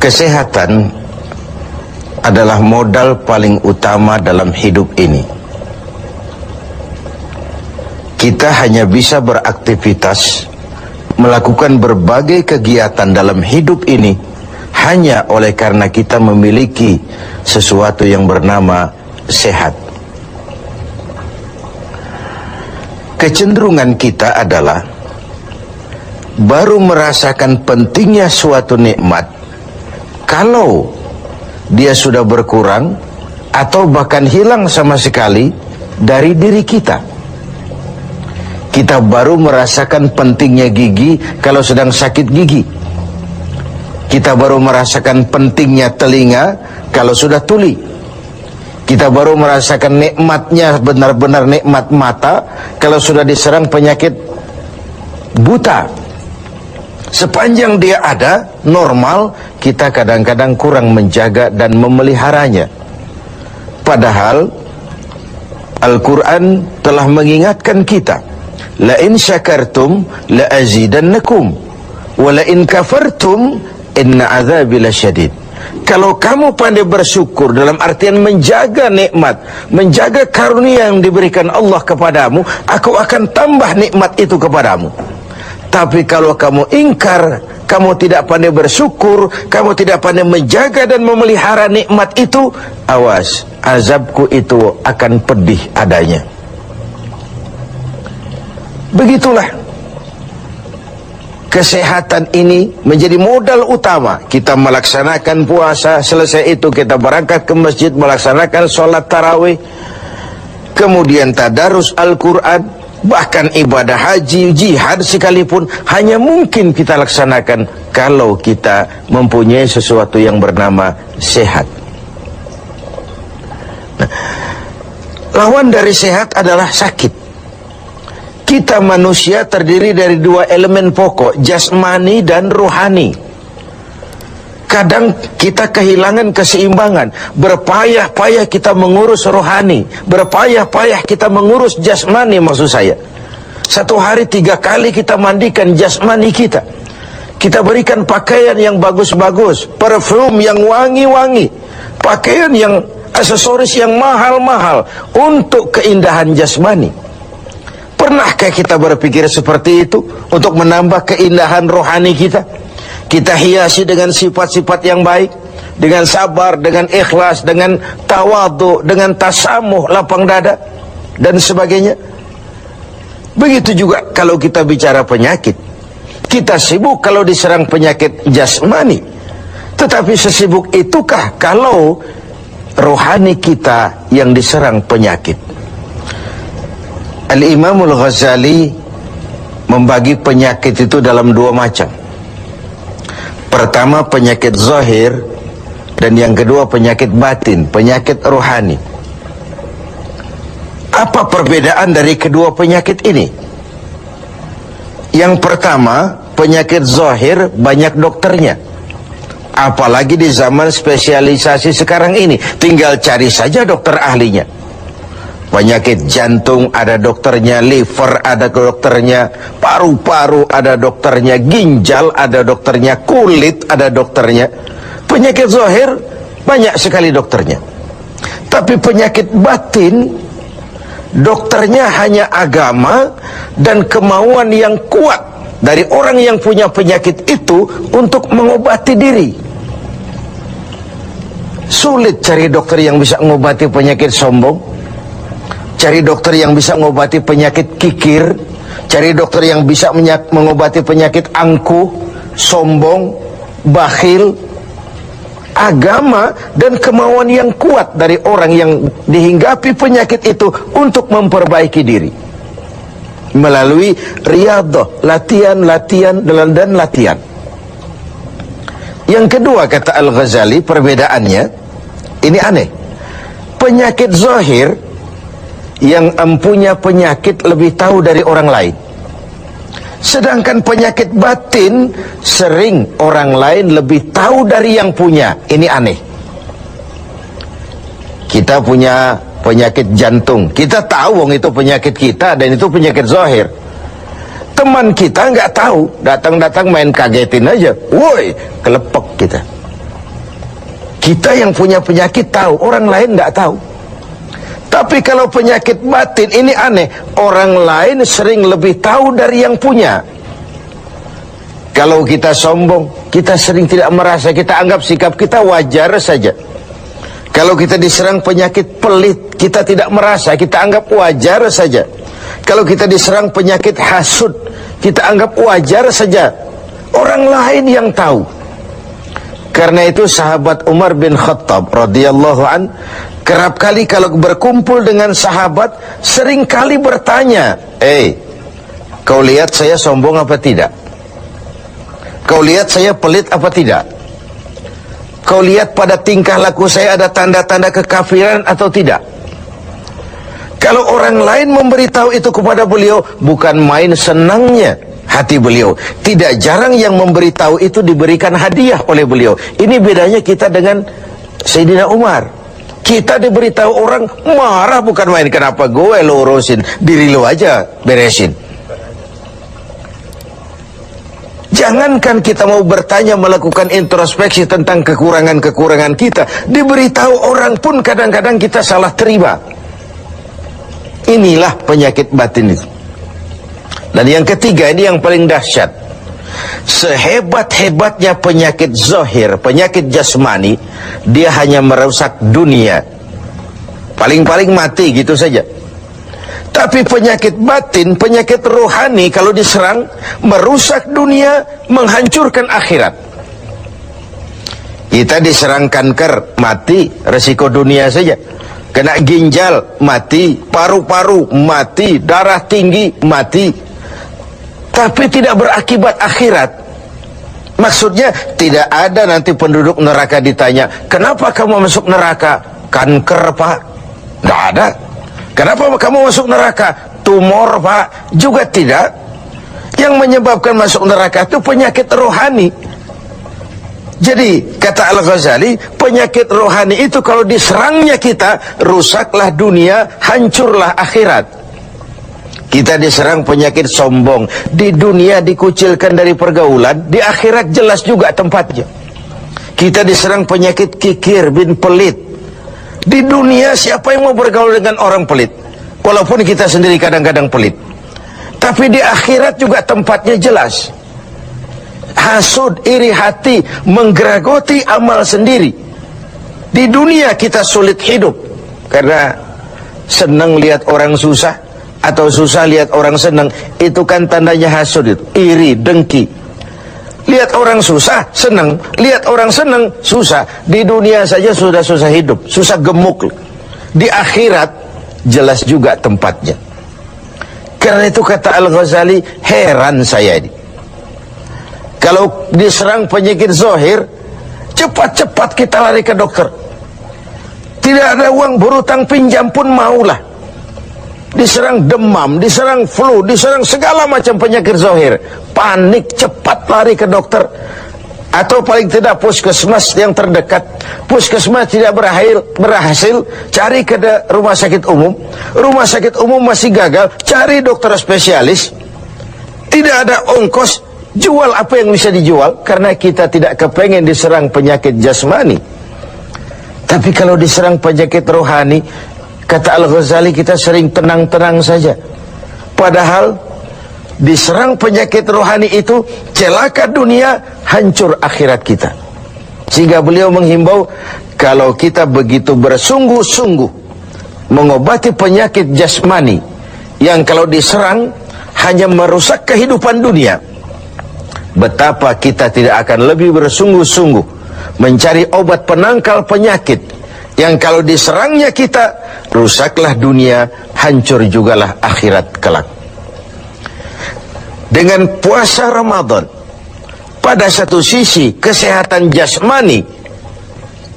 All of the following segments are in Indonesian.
Kesehatan adalah modal paling utama dalam hidup ini. Kita hanya bisa beraktivitas, melakukan berbagai kegiatan dalam hidup ini hanya oleh karena kita memiliki sesuatu yang bernama sehat. Kecenderungan kita adalah baru merasakan pentingnya suatu nikmat kalau dia sudah berkurang atau bahkan hilang sama sekali dari diri kita. Kita baru merasakan pentingnya gigi kalau sedang sakit gigi. Kita baru merasakan pentingnya telinga kalau sudah tuli. Kita baru merasakan nikmatnya, benar-benar nikmat mata kalau sudah diserang penyakit buta. Sepanjang dia ada, normal, kita kadang-kadang kurang menjaga dan memeliharanya. Padahal Al-Quran telah mengingatkan kita, la in syakartum la azidannakum wa la in kafartum inna azabi lasyadid. Kalau kamu pandai bersyukur dalam artian menjaga nikmat, menjaga karunia yang diberikan Allah kepadamu, aku akan tambah nikmat itu kepadamu. Tapi kalau kamu ingkar, kamu tidak pandai bersyukur, kamu tidak pandai menjaga dan memelihara nikmat itu, awas, azabku itu akan pedih adanya. Begitulah, kesehatan ini menjadi modal utama. Kita melaksanakan puasa, selesai itu kita berangkat ke masjid melaksanakan sholat tarawih, kemudian tadarus Al-Quran, bahkan ibadah haji, jihad sekalipun hanya mungkin kita laksanakan kalau kita mempunyai sesuatu yang bernama sehat. Nah, lawan dari sehat adalah sakit. Kita manusia terdiri dari dua elemen pokok, jasmani dan rohani. Kadang kita kehilangan keseimbangan, berpayah-payah kita mengurus rohani, berpayah-payah kita mengurus jasmani maksud saya. Satu hari 3 kali kita mandikan jasmani kita. Kita berikan pakaian yang bagus-bagus, parfum yang wangi-wangi, pakaian yang aksesoris yang mahal-mahal untuk keindahan jasmani. Pernahkah kita berpikir seperti itu untuk menambah keindahan rohani kita? Kita hiasi dengan sifat-sifat yang baik, dengan sabar, dengan ikhlas, dengan tawadhu, dengan tasamuh, lapang dada, dan sebagainya. Begitu juga kalau kita bicara penyakit. Kita sibuk kalau diserang penyakit jasmani. Tetapi sesibuk itukah kalau rohani kita yang diserang penyakit? Al-Imamul Ghazali membagi penyakit itu dalam 2 macam. Pertama penyakit zahir, dan yang kedua penyakit batin, penyakit rohani. Apa perbedaan dari kedua penyakit ini? Yang pertama, penyakit zahir banyak dokternya. Apalagi di zaman spesialisasi sekarang ini, tinggal cari saja dokter ahlinya. Penyakit jantung ada dokternya, liver ada dokternya, paru-paru ada dokternya, ginjal ada dokternya, kulit ada dokternya. Penyakit zahir banyak sekali dokternya. Tapi penyakit batin, dokternya hanya agama dan kemauan yang kuat dari orang yang punya penyakit itu untuk mengobati diri. Sulit cari dokter yang bisa mengobati penyakit sombong, cari dokter yang bisa mengobati penyakit kikir, cari dokter yang bisa mengobati penyakit angkuh, sombong, bakhil. Agama dan kemauan yang kuat dari orang yang dihinggapi penyakit itu untuk memperbaiki diri melalui riyadhah, latihan dan latihan. Yang kedua, kata Al-Ghazali, perbedaannya ini aneh. Penyakit zahir yang empunya penyakit lebih tahu dari orang lain. Sedangkan penyakit batin sering orang lain lebih tahu dari yang punya. Ini aneh. Kita punya penyakit jantung, kita tahu wong itu penyakit kita dan itu penyakit zahir. Teman kita nggak tahu, datang-datang main kagetin aja, woi, kelepek kita. Kita yang punya penyakit tahu, orang lain tidak tahu. Tapi kalau penyakit batin ini aneh, orang lain sering lebih tahu dari yang punya. Kalau kita sombong, kita sering tidak merasa, kita anggap sikap kita wajar saja. Kalau kita diserang penyakit pelit, kita tidak merasa, kita anggap wajar saja. Kalau kita diserang penyakit hasud, kita anggap wajar saja. Orang lain yang tahu. Karena itu sahabat Umar bin Khattab radhiyallahu an kerap kali kalau berkumpul dengan sahabat sering kali bertanya, kau lihat saya sombong apa tidak? Kau lihat saya pelit apa tidak? Kau lihat pada tingkah laku saya ada tanda-tanda kekafiran atau tidak? Kalau orang lain memberitahu itu kepada beliau, bukan main senangnya hati beliau. Tidak jarang yang memberitahu itu diberikan hadiah oleh beliau. Ini bedanya kita dengan Sayyidina Umar. Kita diberitahu orang marah, bukan main. Kenapa gue lo urusin, diri lo aja beresin. Jangankan kita mau bertanya, melakukan introspeksi tentang kekurangan-kekurangan kita, diberitahu orang pun kadang-kadang kita salah terima. Inilah penyakit batin itu. Dan yang ketiga, ini yang paling dahsyat. Sehebat-hebatnya penyakit zahir, penyakit jasmani, dia hanya merusak dunia. Paling-paling mati gitu saja. Tapi penyakit batin, penyakit rohani kalau diserang, merusak dunia, menghancurkan akhirat. Kita diserang kanker, mati, resiko dunia saja. Kena ginjal, mati. Paru-paru, mati. Darah tinggi, mati. Tapi tidak berakibat akhirat. Maksudnya tidak ada nanti penduduk neraka ditanya, kenapa kamu masuk neraka? Kanker pak? Tidak ada. Kenapa kamu masuk neraka? Tumor pak? Juga tidak. Yang menyebabkan masuk neraka itu penyakit rohani. Jadi kata Al-Ghazali, penyakit rohani itu kalau diserangnya kita, rusaklah dunia, hancurlah akhirat. Kita diserang penyakit sombong, di dunia dikucilkan dari pergaulan, di akhirat jelas juga tempatnya. Kita diserang penyakit kikir bin pelit. Di dunia siapa yang mau bergaul dengan orang pelit? Walaupun kita sendiri kadang-kadang pelit. Tapi di akhirat juga tempatnya jelas. Hasud, iri hati, menggeragoti amal sendiri. Di dunia kita sulit hidup karena senang lihat orang susah, atau susah lihat orang senang. Itu kan tandanya hasud itu, iri, dengki. Lihat orang susah, senang. Lihat orang senang, susah. Di dunia saja sudah susah hidup, susah gemuk. Di akhirat jelas juga tempatnya. Karena itu kata Al-Ghazali, heran saya ini. Kalau diserang penyakit zahir, cepat-cepat kita lari ke dokter. Tidak ada uang, berutang pinjam pun maulah. Diserang demam, diserang flu, diserang segala macam penyakit zahir, panik, cepat lari ke dokter. Atau paling tidak puskesmas yang terdekat. Puskesmas tidak berhasil, cari ke rumah sakit umum. Rumah sakit umum masih gagal, cari dokter spesialis. Tidak ada ongkos, jual apa yang bisa dijual. Karena kita tidak kepengen diserang penyakit jasmani. Tapi kalau diserang penyakit rohani, kata Al-Ghazali, kita sering tenang-tenang saja. Padahal diserang penyakit rohani itu celaka dunia, hancur akhirat kita. Sehingga beliau menghimbau, kalau kita begitu bersungguh-sungguh mengobati penyakit jasmani yang kalau diserang hanya merusak kehidupan dunia, betapa kita tidak akan lebih bersungguh-sungguh mencari obat penangkal penyakit yang kalau diserangnya kita, rusaklah dunia, hancur jugalah akhirat kelak. Dengan puasa Ramadan, pada satu sisi kesehatan jasmani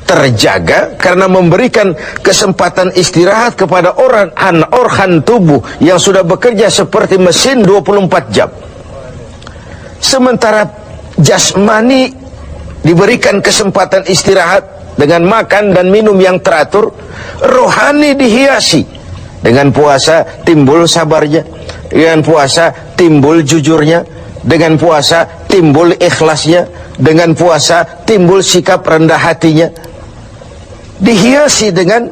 terjaga karena memberikan kesempatan istirahat kepada organ tubuh yang sudah bekerja seperti mesin 24 jam. Sementara jasmani diberikan kesempatan istirahat dengan makan dan minum yang teratur. Rohani dihiasi. Dengan puasa timbul sabarnya, dengan puasa timbul jujurnya, dengan puasa timbul ikhlasnya, dengan puasa timbul sikap rendah hatinya. dihiasi dengan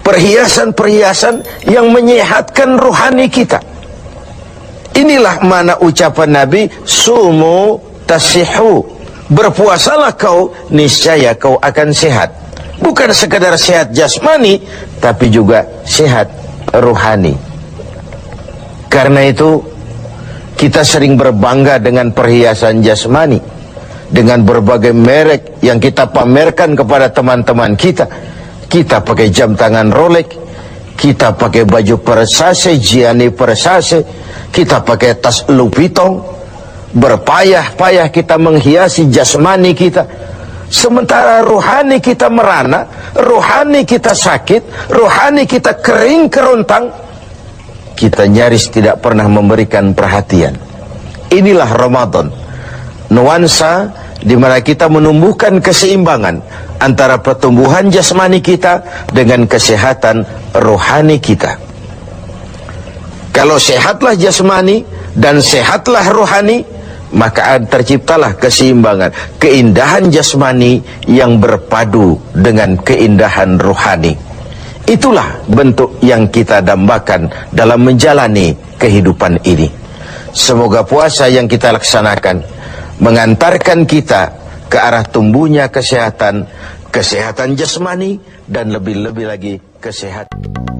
perhiasan-perhiasan yang menyehatkan rohani kita. Inilah mana ucapan Nabi, sumu tasihu, berpuasalah kau, niscaya kau akan sehat. Bukan sekadar sehat jasmani, tapi juga sehat rohani. Karena itu kita sering berbangga dengan perhiasan jasmani, dengan berbagai merek yang kita pamerkan kepada teman-teman kita. Kita pakai jam tangan Rolex, kita pakai baju Versace, Gianni Versace, kita pakai tas Louis Vuitton, berpayah-payah kita menghiasi jasmani kita. Sementara rohani kita merana, rohani kita sakit, rohani kita kering kerontang, kita nyaris tidak pernah memberikan perhatian. Inilah Ramadan, nuansa di mana kita menumbuhkan keseimbangan antara pertumbuhan jasmani kita dengan kesehatan rohani kita. Kalau sehatlah jasmani dan sehatlah rohani, maka terciptalah keseimbangan, keindahan jasmani yang berpadu dengan keindahan rohani. Itulah bentuk yang kita dambakan dalam menjalani kehidupan ini. Semoga puasa yang kita laksanakan mengantarkan kita ke arah tumbuhnya kesehatan jasmani dan lebih-lebih lagi kesehatan